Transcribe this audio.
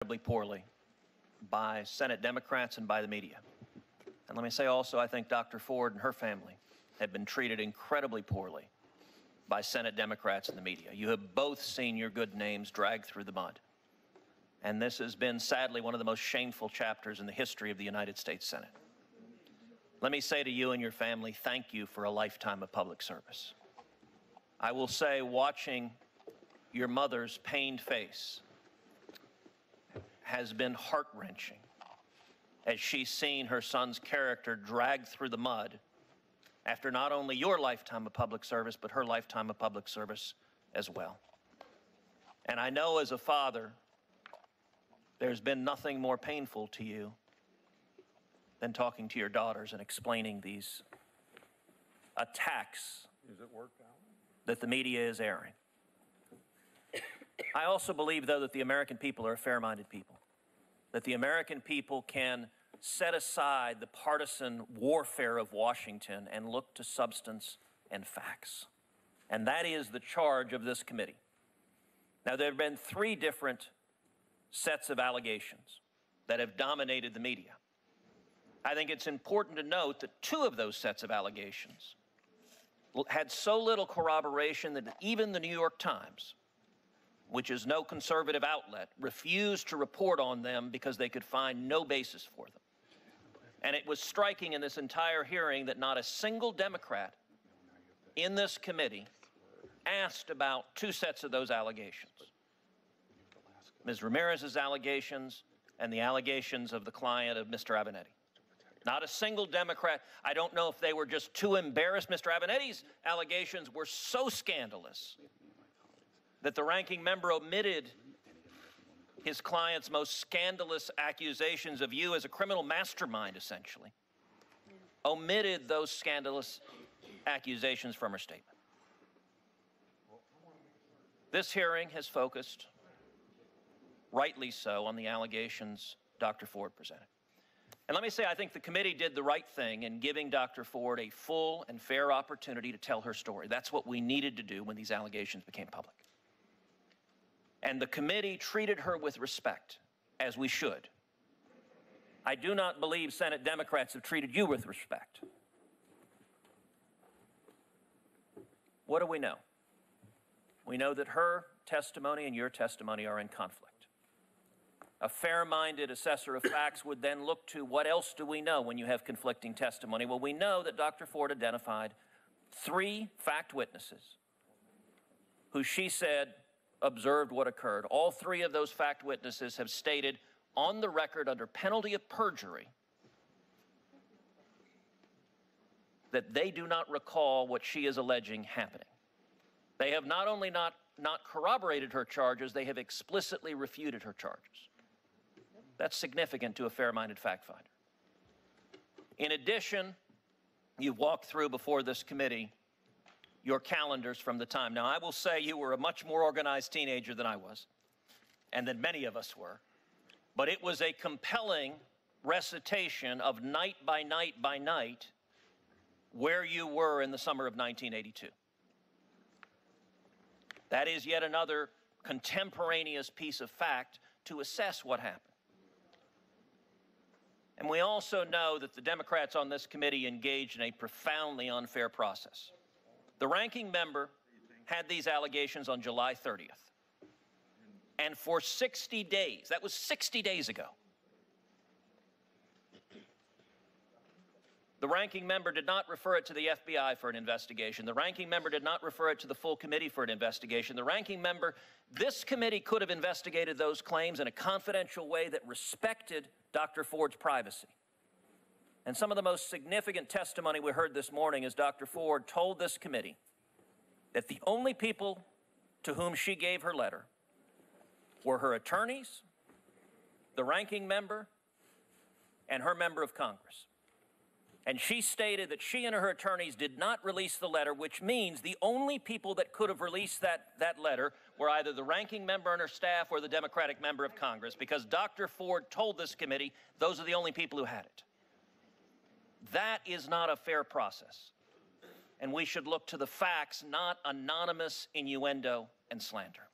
incredibly poorly by Senate Democrats and by the media. And let me say also, I think Dr. Ford and her family have been treated incredibly poorly by Senate Democrats and the media. You have both seen your good names dragged through the mud. And this has been, sadly, one of the most shameful chapters in the history of the United States Senate. Let me say to you and your family, thank you for a lifetime of public service. I will say, watching your mother's pained face has been heart-wrenching as she's seen her son's character dragged through the mud after not only your lifetime of public service, but her lifetime of public service as well. And I know as a father, there's been nothing more painful to you than talking to your daughters and explaining these attacks that the media is airing. I also believe, though, that the American people are a fair-minded people, that the American people can set aside the partisan warfare of Washington and look to substance and facts. And that is the charge of this committee. Now, there have been 3 different sets of allegations that have dominated the media. I think it's important to note that 2 of those sets of allegations had so little corroboration that even the New York Times, which is no conservative outlet, refused to report on them because they could find no basis for them. And it was striking in this entire hearing that not a single Democrat in this committee asked about 2 sets of those allegations. Ms. Ramirez's allegations and the allegations of the client of Mr. Avenatti. Not a single Democrat. I don't know if they were just too embarrassed. Mr. Avenatti's allegations were so scandalous that the ranking member omitted his client's most scandalous accusations of you as a criminal mastermind, essentially. Omitted those scandalous accusations from her statement. This hearing has focused, rightly so, on the allegations Dr. Ford presented. And let me say, I think the committee did the right thing in giving Dr. Ford a full and fair opportunity to tell her story. That's what we needed to do when these allegations became public. And the committee treated her with respect, as we should. I do not believe Senate Democrats have treated you with respect. What do we know? We know that her testimony and your testimony are in conflict. A fair-minded assessor of facts would then look to what else do we know when you have conflicting testimony? Well, we know that Dr. Ford identified 3 fact witnesses who she said observed what occurred. All 3 of those fact witnesses have stated on the record under penalty of perjury that they do not recall what she is alleging happening. They have not only not corroborated her charges, they have explicitly refuted her charges. That's significant to a fair-minded fact finder. In addition, you've walked through before this committee your calendars from the time. Now, I will say you were a much more organized teenager than I was, and than many of us were. But it was a compelling recitation of night by night by night where you were in the summer of 1982. That is yet another contemporaneous piece of fact to assess what happened. And we also know that the Democrats on this committee engaged in a profoundly unfair process. The ranking member had these allegations on July 30th. And for 60 days, that was 60 days ago, the ranking member did not refer it to the FBI for an investigation. The ranking member did not refer it to the full committee for an investigation. The ranking member, this committee could have investigated those claims in a confidential way that respected Dr. Ford's privacy. And some of the most significant testimony we heard this morning is Dr. Ford told this committee that the only people to whom she gave her letter were her attorneys, the ranking member, and her member of Congress. And she stated that she and her attorneys did not release the letter, which means the only people that could have released that letter were either the ranking member and her staff or the Democratic member of Congress, because Dr. Ford told this committee those are the only people who had it. That is not a fair process. And we should look to the facts, not anonymous innuendo and slander.